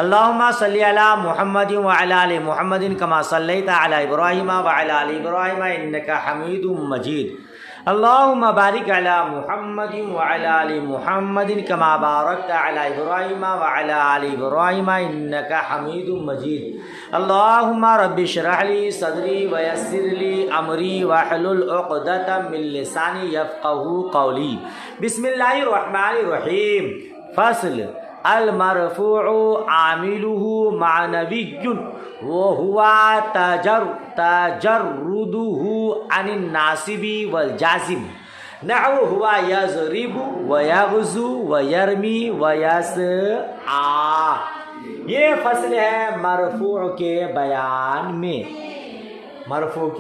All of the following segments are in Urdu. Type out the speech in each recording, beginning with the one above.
اللهم صل على محمد وعلى آل محمد كما صليت على إبراهيم وعلى آل إبراهيم إنك حميد مجيد. اللهم بارك على محمد وعلى آل محمد كما باركت على إبراهيم وعلى آل إبراهيم إنك حميد مجيد. اللهم رب اشرح لي صدري ويسر لي أمري واحلل عقدة من لساني يفقهوا قولي. بسم الله الرحمن الرحيم. فصل المرفوع عامله معنوي وهو تجرده عن الناصب والجازم. نحو هو يضرب ويغزو ويرمي ويسعى. یہ فصل ہے مرفوع کے بیان میں. مرفوع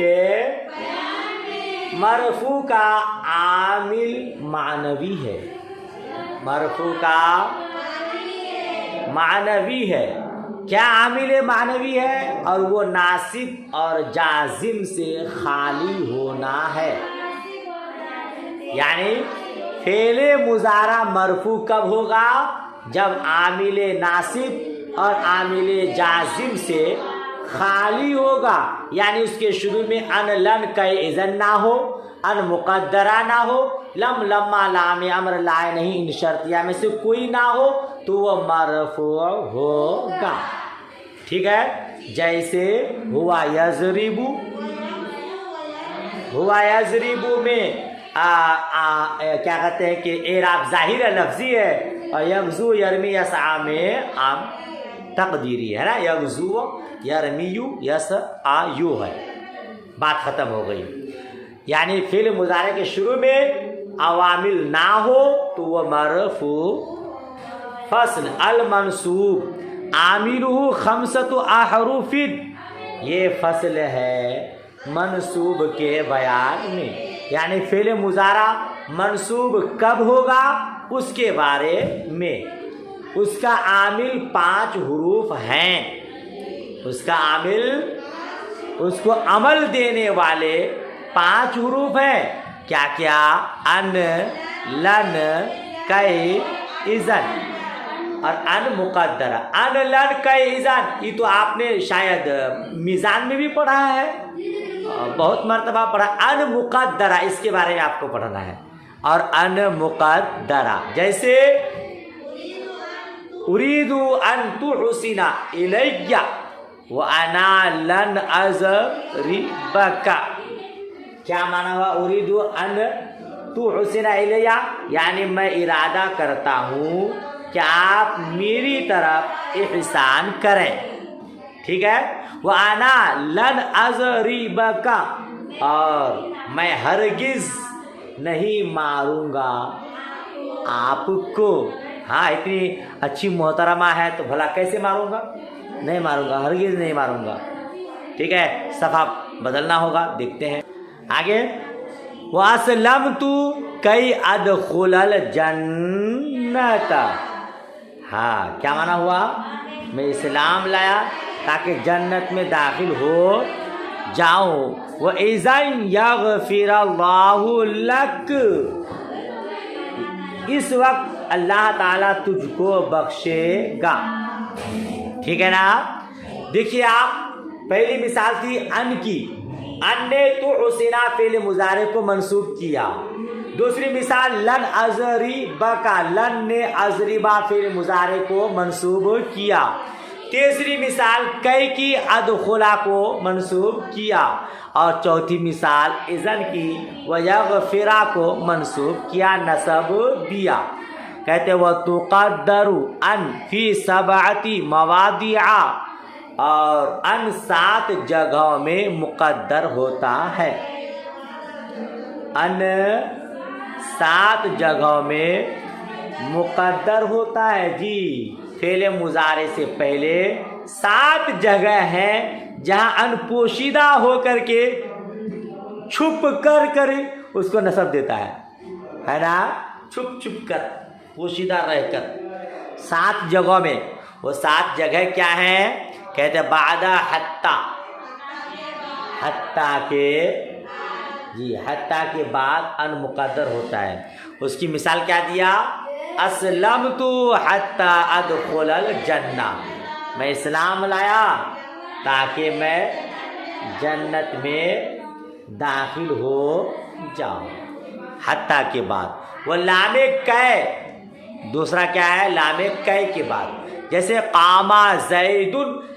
کا عامل معنوی ہے. مرفوع کا معنوی ہے. کیا عامل معنوی ہے؟ اور وہ ناصب اور جازم سے خالی ہونا ہے. یعنی فعل مضارع مرفوع کب ہوگا؟ جب عامل ناصب اور عامل جازم سے خالی ہوگا. یعنی اس کے شروع میں ان لن کئی اذن نہ ہو، ان مقدرہ نہ ہو، لم لما لام امر لائے نہیں، ان شرطیہ میں سے کوئی نہ ہو تو وہ مرفوع ہوگا. ٹھیک ہے. جیسے ہوا یضربو، ہوا یضربو میں کیا کہتے ہیں کہ اعراب ظاہر لفظی ہے، اور یغزو یرمی یسعی میں عام تقدیری ہے نا. یغزو یرمیو یسعیو ہے. بات ختم ہو گئی. یعنی فعل مضارع کے شروع میں عوامل نہ ہو تو وہ مرفوع. فصل المنصوب عاملہ خمسۃ احرف. یہ فصل ہے منصوب کے بیان میں. یعنی فعل مضارع منصوب کب ہوگا اس کے بارے میں. اس کا عامل 5 حروف ہیں. اس کا عامل، اس کو عمل دینے والے 5 حروف ہیں. کیا کیا؟ ان، لن، کئی، اذن اور ان مقدرہ. ان لن کئی اذن، یہ تو آپ نے شاید میزان میں بھی پڑھا ہے، بہت مرتبہ پڑھا. ان مقدرہ اس کے بارے میں آپ کو پڑھنا ہے. اور ان مقدرہ جیسے اريد ان تحسن الی وانا لن اضربک. کیا معنی ہوا اريد ان تحسن الی؟ یعنی میں ارادہ کرتا ہوں کہ آپ میری طرف احسان کریں. ٹھیک ہے. وانا لن اضربک، اور میں ہرگز نہیں ماروں گا آپ کو. ہاں اتنی اچھی محترمہ ہے تو بھلا کیسے ماروں گا؟ نہیں ماروں گا، ہرگز نہیں ماروں گا. ٹھیک ہے. صفحہ بدلنا ہوگا. دیکھتے ہیں آگے. وَأَسْلَمْتُ كَيْ أَدْخُلَ الْجَنَّةَ. ہاں کیا معنی ہوا؟ میں اسلام لایا تاکہ جنت میں داخل ہو جاؤں. وَإِذَنْ يَغْفِرَ اللَّهُ لَكَ. اس وقت اللہ تعالیٰ تجھ کو بخشے گا. ٹھیک ہے نا. دیکھیے آپ، پہلی مثال تھی ان کی. ان نے تو حسینہ فعل مضارع کو منصوب کیا. دوسری مثال لن اضربک، لن نے اضربا فعل مضارع کو منصوب کیا. تیسری مثال کئی کی ادخلا کو منصوب کیا. اور چوتھی مثال اذن کی ویغفرا کو منصوب کیا، نصب دیا. کہتے وَتُقَدَّرُ أَن فِي 7 مواضع. اور ان 7 جگہوں میں مقدر ہوتا ہے. ان 7 جگہوں میں مقدر ہوتا ہے. جی فعل مضارع سے پہلے 7 جگہ ہیں جہاں ان پوشیدہ ہو کر کے، چھپ کر اس کو نصب دیتا ہے نا. چھپ چھپ کر، پوشیدہ رہ کر 7 جگہوں میں. وہ 7 جگہ کیا ہیں؟ کہتے ہیں بعد حتی. حتی کے، جی حتی کے بعد ان مقدر ہوتا ہے. اس کی مثال کیا دیا؟ اسلمت حتی ادخل الجنہ. میں اسلام لایا تاکہ میں جنت میں داخل ہو جاؤں. حتیٰ کے بعد وہ لام کئ، دوسرا کیا ہے؟ لام کئ کے بعد. جیسے قاما زید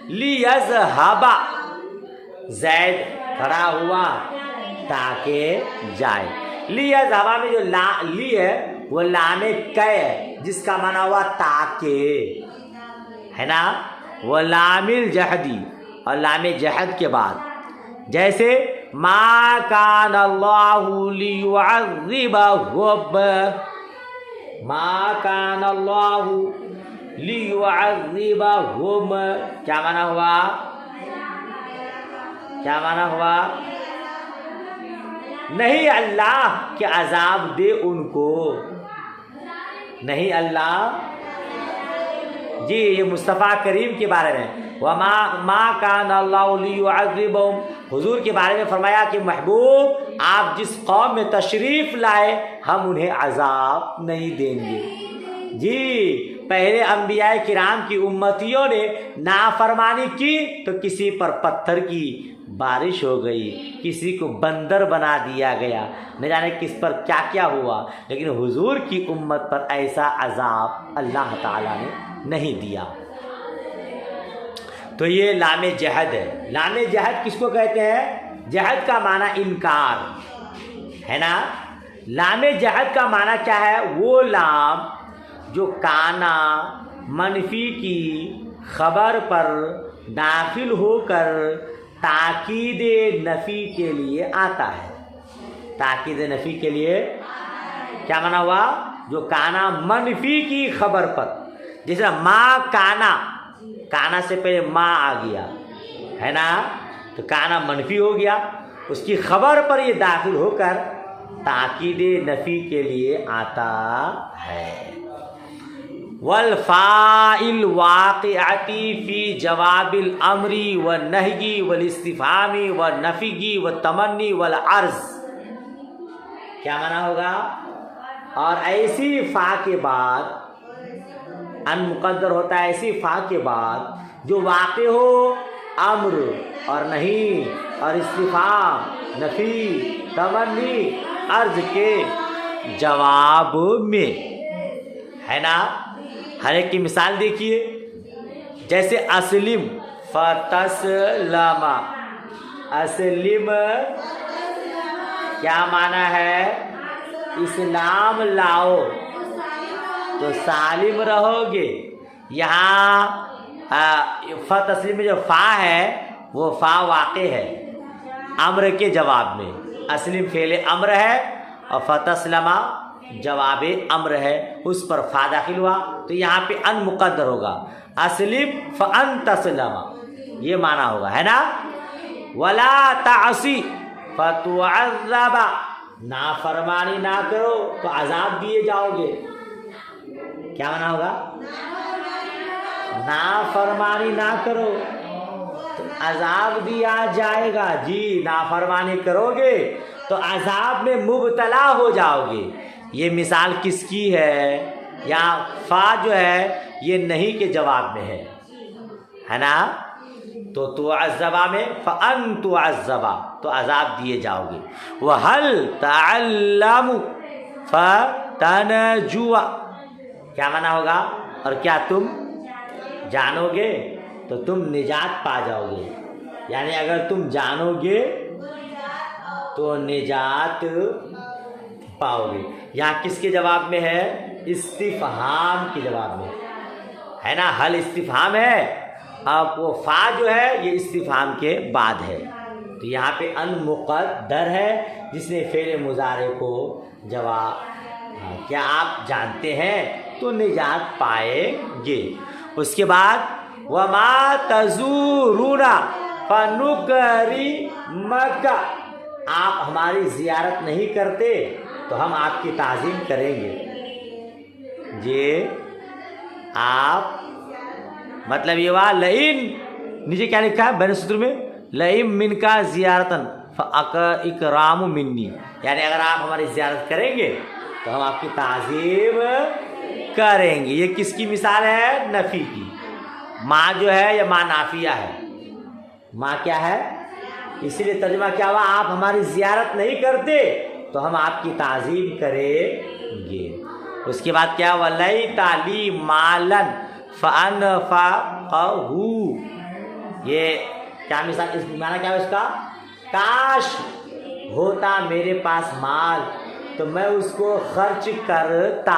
لیذهب، زید کھڑا ہوا تاکہ جائے. لیذهب میں جو لی ہے وہ لام کئ ہے جس کا معنی ہوا تاکہ، ہے نا. وہ لام الجحدی اور لام جحد کے بعد. جیسے ما کان اللہ لیعذبہم، ما کان اللہ لیعذبہم، کیا معنی ہوا؟ کیا معنی ہوا؟ نہیں اللہ کہ عذاب دے ان کو، نہیں اللہ. جی یہ مصطفیٰ کریم کے بارے میں وَمَا مَا كَانَ اللَّهُ لِيُعَذِّبَهُمْ، حضور کے بارے میں فرمایا کہ محبوب آپ جس قوم میں تشریف لائے ہم انہیں عذاب نہیں دیں گے. جی پہلے انبیاء کرام کی امتیوں نے نافرمانی کی تو کسی پر پتھر کی بارش ہو گئی، کسی کو بندر بنا دیا گیا، نہ جانے کس پر کیا کیا ہوا، لیکن حضور کی امت پر ایسا عذاب اللہ تعالیٰ نے نہیں دیا. تو یہ لام جہد ہے. لام جہد کس کو کہتے ہیں؟ جہد کا معنی انکار ہے نا. لام جہد کا معنی کیا ہے؟ وہ لام جو کانا منفی کی خبر پر داخل ہو کر تاکید نفی کے لیے آتا ہے. تاکید نفی کے لیے کیا معنی ہوا؟ جو کانا منفی کی خبر پر، جیسے ما کانا، کانا سے پہلے ما آ گیا ہے نا، تو کانا منفی ہو گیا، اس کی خبر پر یہ داخل ہو کر تاکید نفی کے لیے آتا ہے. والفاء الواقعة فی جواب الامر والنہی والاستفہام والنفی والتمنی والعرض، کیا معنی ہوگا؟ اور ایسی فا کے بعد، ان مقدر ہوتا ہے ایسی فا کے بعد جو واقع ہو امر اور نہیں اور استفہام نفی تمنی عرض کے جواب میں، ہے نا. ہر ایک کی مثال دیکھیے. جیسے اسلم فتسلم، اسلم کیا معنی ہے؟ اسلام لاؤ تو سالم رہو گے. یہاں فتسلیم میں جو فا ہے وہ فا واقع ہے امر کے جواب میں. اسلم فعل امر ہے اور فتسلمہ جواب امر ہے، اس پر فا داخل ہوا تو یہاں پہ ان مقدر ہوگا. اسلم فان تسلم، یہ معنی ہوگا، ہے نا. ولا تعصی فتعذب، نافرمانی نہ کرو تو عذاب دیے جاؤ گے. کیا معنی ہوگا؟ نافرمانی نہ کرو تو عذاب دیا جائے گا. جی نافرمانی کرو گے تو عذاب میں مبتلا ہو جاؤ گے. یہ مثال کس کی ہے؟ یا فا جو ہے یہ نہیں کے جواب میں ہے نا. تو تعذبا میں فان تعذبا تو عذاب دیے جاؤ گے. وَهَلْ تَعَلَّمُ فَتَنَجُوَ، کیا معنی ہوگا؟ اور کیا تم جانو گے تو تم نجات پا جاؤ گے. یعنی اگر تم جانو گے تو نجات پاؤ گے. یہاں کس کے جواب میں ہے؟ استفہام کے جواب میں ہے نا. حل استفہام ہے، اب وہ فا جو ہے یہ استفہام کے بعد ہے تو یہاں پہ ان مقدر ہے جس نے فعل مضارع کو جواب. کیا آپ جانتے ہیں تو نجات پائیں گے. اس کے بعد وما تزورون فنکرمک، آپ ہماری زیارت نہیں کرتے تو ہم آپ کی تعظیم کریں گے. جی آپ مطلب یہ ہوا لئن، نیچے کیا لکھا ہے بین سطر میں؟ لئن من کا زیارتن فاکرام منی، یعنی اگر آپ ہماری زیارت کریں گے تو ہم آپ کی تعظیم کریں گے. یہ کس کی مثال ہے؟ نفی کی. ماں جو ہے یہ ماں نافیہ ہے، ماں کیا ہے؟ اسی لیے ترجمہ کیا ہوا، آپ ہماری زیارت نہیں کرتے تو ہم آپ کی تعظیم کریں گے۔ اس کے بعد کیا، وَلَيْتَ لِي مَالًا فَأَنفَقَهُ، یہ کیا مثال، اس معنی کیا ہے اس کا، کاش ہوتا میرے پاس مال تو میں اس کو خرچ کرتا۔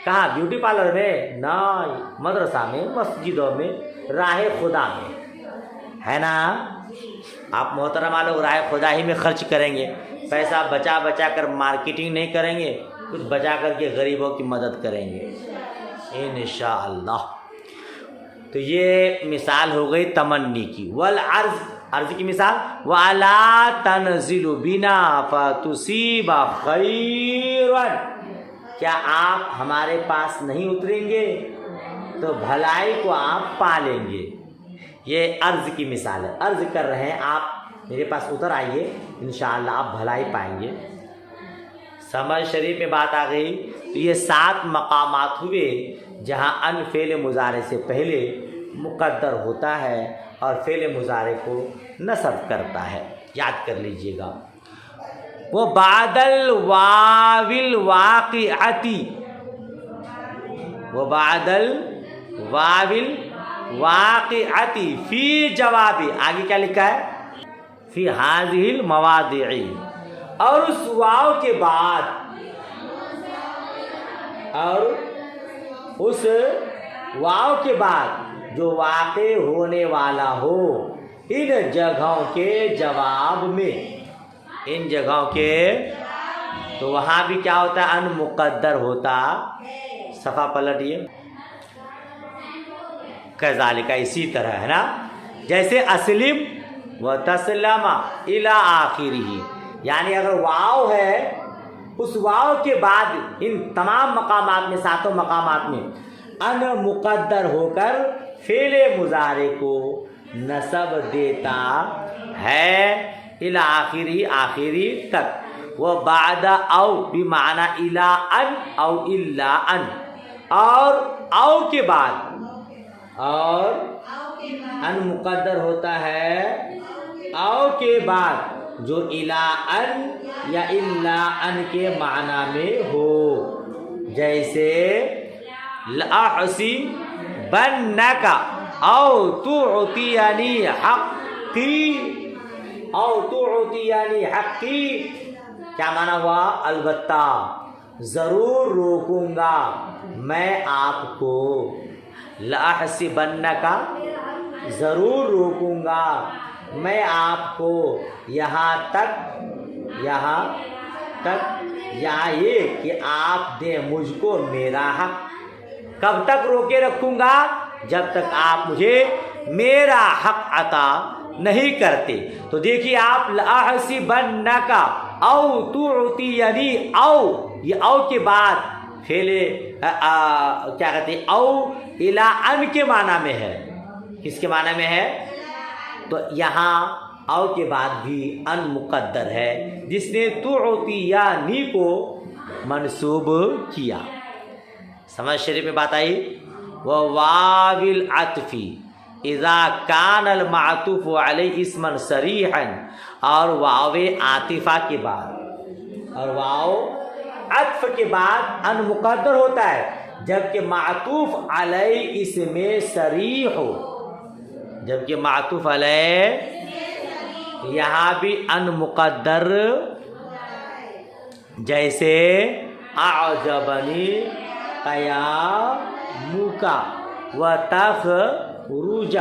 کہاں؟ بیوٹی پارلر میں؟ نہیں، مدرسہ میں، مسجدوں میں، راہ خدا میں، ہے نا؟ آپ محترمہ لوگ راہ خدا ہی میں خرچ کریں گے، پیسہ بچا بچا کر مارکیٹنگ نہیں کریں گے، کچھ بچا کر کے غریبوں کی مدد کریں گے انشاءاللہ۔ تو یہ مثال ہو گئی تمنی کی۔ والعرض، عرض کی مثال، وَأَلَا تَنْزِلُ بِنَا فَتُصِيبَ خَيْرًا، کیا آپ ہمارے پاس نہیں اتریں گے تو بھلائی کو آپ پا لیں گے۔ یہ عرض کی مثال ہے، عرض کر رہے ہیں آپ میرے پاس اتر آئیے، انشاءاللہ آپ بھلائی پائیں گے۔ سمجھ شریف میں بات آ گئی۔ تو یہ 7 مقامات ہوئے جہاں ان فعل مضارع سے پہلے مقدر ہوتا ہے اور فعل مضارع کو نصب کرتا ہے، یاد کر لیجئے گا۔ وہ بعد الواو الواقعتی، وہ بعد الواو الواقعتی فی جواب، آگے کیا لکھا ہے، فی ہذہ المواضع، اور اس واو کے بعد، اور اس واو کے بعد جو واقع ہونے والا ہو ان جگہوں کے جواب میں، ان جگہوں کے، تو وہاں بھی کیا ہوتا ہے، ان مقدر ہوتا۔ صفحہ پلٹیے، کذالک، اسی طرح ہے نا، جیسے اسلم و تسلم الی آخرہ، یعنی اگر واو ہے اس واو کے بعد ان تمام مقامات میں، 7 مقامات میں ان مقدر ہو کر فعل مضارع کو نصب دیتا ہے الی آخری، آخری تک۔ وہ بعد او بمعنی الی ان او الا ان، اور او کے بعد، اور ان مقدر ہوتا ہے او کے بعد جو الی ان یا الا ان کے معنی میں ہو، جیسے لأحسبنک او تعطینی حقی، او تعطینی حقی، کیا معنی ہوا، البتہ ضرور روکوں گا میں آپ کو، لأحسبنک ضرور روکوں گا میں آپ کو، یہاں تک، یہاں تک، یا یہ کہ آپ دیں مجھ کو میرا حق۔ کب تک روکے رکھوں گا؟ جب تک آپ مجھے میرا حق عطا نہیں کرتے۔ تو دیکھیے آپ، لأحسبنک او تعطینی، او، یہ او کے بعد فعل کیا کہتے ہیں، او الی ان کے معنی میں ہے، کس کے معنی میں ہے؟ تو یہاں او کے بعد بھی ان مقدر ہے جس نے تعطینی کو منصوب کیا۔ سمجھ شریف میں بات آئی۔ وواو العطف اذا کان المعطوف علیہ اسما صریحا، اور واو عاطفہ کے بعد، اور واو عطف کے بعد ان مقدر ہوتا ہے جبکہ معطوف علیہ اس میں صریح ہو، جبکہ معطوف علیہ یہاں بھی ان مقدر، جیسے اعجبنی قیامک وتخرج،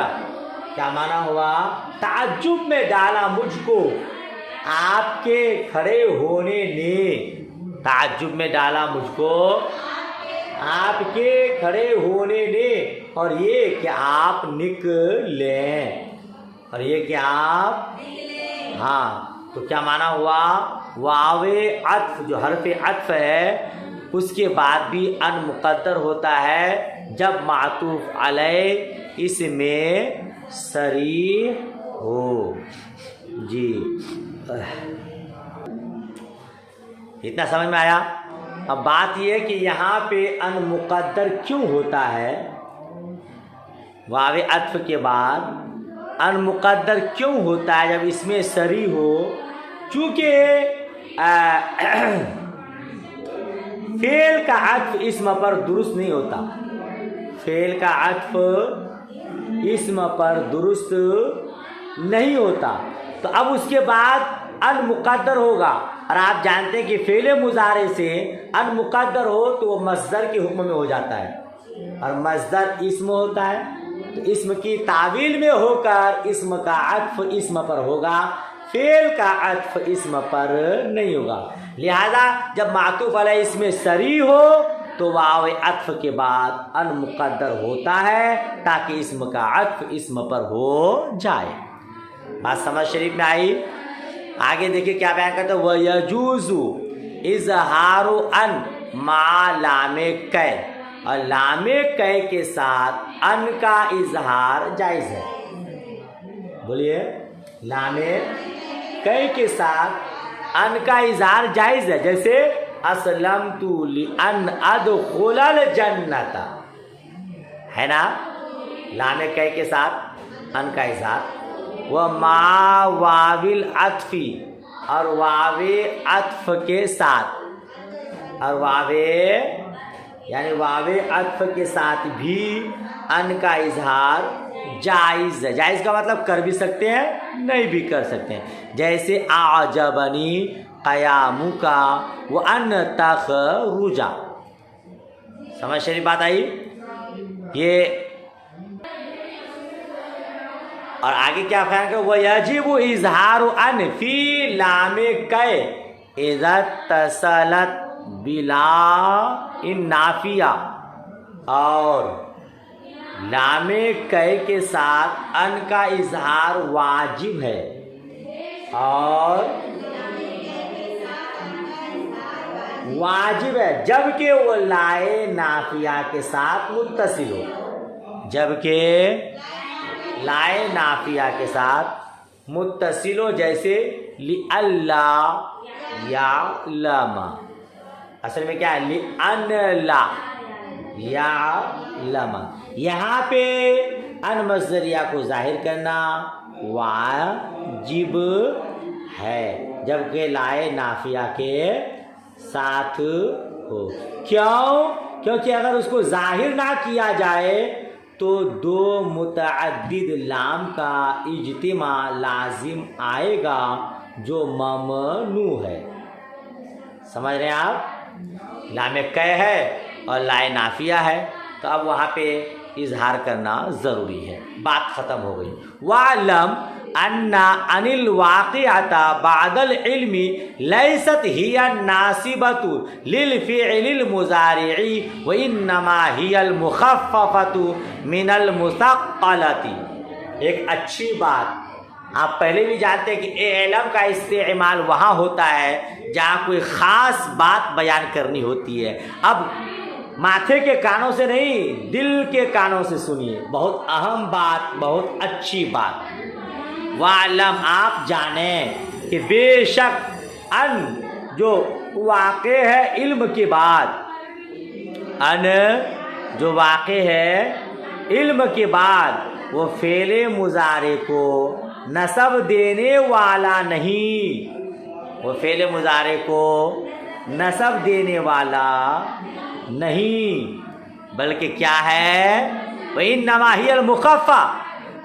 کیا معنی ہوا، تعجب میں ڈالا مجھ کو آپ کے کھڑے ہونے نے، تعجب میں ڈالا مجھ کو آپ کے کھڑے ہونے نے، اور یہ کہ آپ نکلیں، اور یہ کہ آپ، ہاں، تو کیا معنی ہوا، واو عطف جو حرف عطف ہے اس کے بعد بھی ان مقدر ہوتا ہے جب معطوف علیہ اس میں صریح ہو۔ جی اتنا سمجھ میں آیا؟ اب بات یہ ہے کہ یہاں پہ ان مقدر کیوں ہوتا ہے، واو عطف کے بعد ان مقدر کیوں ہوتا ہے جب اس میں سری ہو؟ چونکہ فعل کا عطف اسم پر درست نہیں ہوتا، فعل کا عطف اسم پر درست نہیں ہوتا، تو اب اس کے بعد ان مقدر ہوگا، اور آپ جانتے ہیں کہ فعل مضارع سے ان مقدر ہو تو وہ مصدر کے حکم میں ہو جاتا ہے، اور مصدر اسم ہوتا ہے، تو اسم کی تعویل میں ہو کر اسم کا عطف اسم پر ہوگا، فعل کا عطف اسم پر نہیں ہوگا۔ لہذا جب معطوف علیہ اس میں سری ہو تو واو عطف کے بعد ان مقدر ہوتا ہے تاکہ اسم کا عطف اسم پر ہو جائے۔ بات سمجھ شریف میں آئی؟ آگے دیکھیے کیا بیان کرتے ہیں، وَيَجُوزُ إِظْهَارُ أَن مَعَ لَامِ كَيْ، اور لام کَے کے ساتھ ان کا اظہار جائز ہے۔ بولیے، لام کَے کے ساتھ ان کا اظہار جائز ہے، جیسے اسلمت لأن ادخل الجنت، ہے نا، لام کَے کے ساتھ ان کا اظہار۔ وَمَعَ وَاوِ الْعَطْفِ، اور واو عطف کے ساتھ، اور واو یعنی واو عطف کے ساتھ بھی ان کا اظہار جائز ہے۔ جائز کا مطلب کر بھی سکتے ہیں، نہیں بھی کر سکتے ہیں، جیسے اعجبنی قیامک وان تخرج۔ سمجھ شریف بات آئی؟ یہ اور آگے کیا خیال کہ وَيَجِبُ إِظْهَارُ أَن فِي لَامِ كَيْ إِذَا اتصلت بِلَا النَّافِیَہ، اور لام کَے کے ساتھ ان کا اظہار واجب ہے، اور واجب ہے جبکہ وہ لائے نافیہ کے ساتھ متصل ہو، جبکہ لائے نافیہ کے ساتھ متصل ہو، جیسے لِأَلَّا يَعْلَمَ، اصل میں کیا ہے، لِأَنْ لَا يَعْلَمَ، یہاں پہ ان مصدریہ کو ظاہر کرنا واجب ہے جبکہ لائے نافیہ کے ساتھ ہو۔ کیونکہ اگر اس کو ظاہر نہ کیا جائے تو دو متعدد لام کا اجتماع لازم آئے گا جو ممنوع ہے۔ سمجھ رہے ہیں آپ؟ لام کَے ہے اور لائے نافیہ ہے، تو اب وہاں پہ اظہار کرنا ضروری ہے۔ بات ختم ہو گئی۔ وَعْلَمْ أَنَّ الْوَاقِعَةَ بَعْدَ الْعِلْمِ لَيْسَتْ هِيَ النَّاصِبَةُ لِلْفِعْلِ الْمُضَارِعِ وَإِنَّمَا هِيَ الْمُخَفَّفَةُ مِنَ الْمُثَقَّلَةِ۔ ایک اچھی بات آپ پہلے بھی جانتے ہیں کہ علم کا استعمال وہاں ہوتا ہے جہاں کوئی خاص بات بیان کرنی ہوتی ہے۔ اب ماتھے کے کانوں سے نہیں، دل کے کانوں سے سنیے، بہت اہم بات، بہت اچھی بات۔ وَعْلَمْ، آپ جانیں کہ بے شک ان جو واقع ہے علم کے بعد، ان جو واقع ہے علم کے بعد وہ فعل مضارع کو نصب دینے والا نہیں، وہ فعل مضارع کو نصب دینے والا نہیں، بلکہ کیا ہے، وَإِنَّمَا هِيَ الْمُخَفَّفَةُ،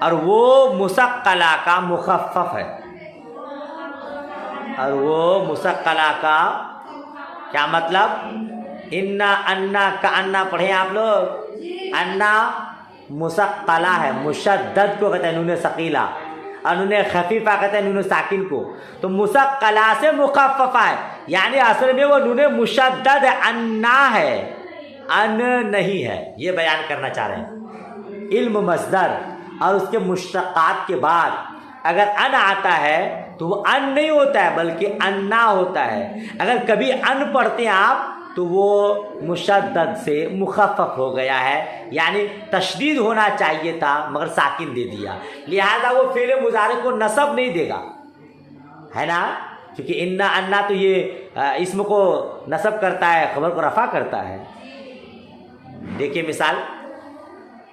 اور وہ مثقلہ کا مخفف ہے، اور وہ مثقلہ کا کیا مطلب، انا انا کا انا پڑھیں آپ لوگ، انا مثقلہ ہے، مشدد کو کہتے ہیں نون ثقیلہ، اور نون خفیفہ کہتے ہیں نون ساکن کو، تو مثقلہ سے مخففہ ہے، یعنی اصل میں وہ نون مشدد ہے، انا ہے، ان نہیں ہے، یہ بیان کرنا چاہ رہے ہیں۔ علم مصدر اور اس کے مشتقات کے بعد اگر ان آتا ہے تو وہ ان نہیں ہوتا ہے بلکہ انا ہوتا ہے۔ اگر کبھی ان پڑھتے ہیں آپ تو وہ مشدد سے مخفف ہو گیا ہے، یعنی تشدید ہونا چاہیے تھا مگر ساکن دے دیا، لہذا وہ فعل مضارع کو نصب نہیں دے گا، ہے نا، کیونکہ انا انا تو یہ اسم کو نصب کرتا ہے، خبر کو رفع کرتا ہے۔ دیکھیے مثال،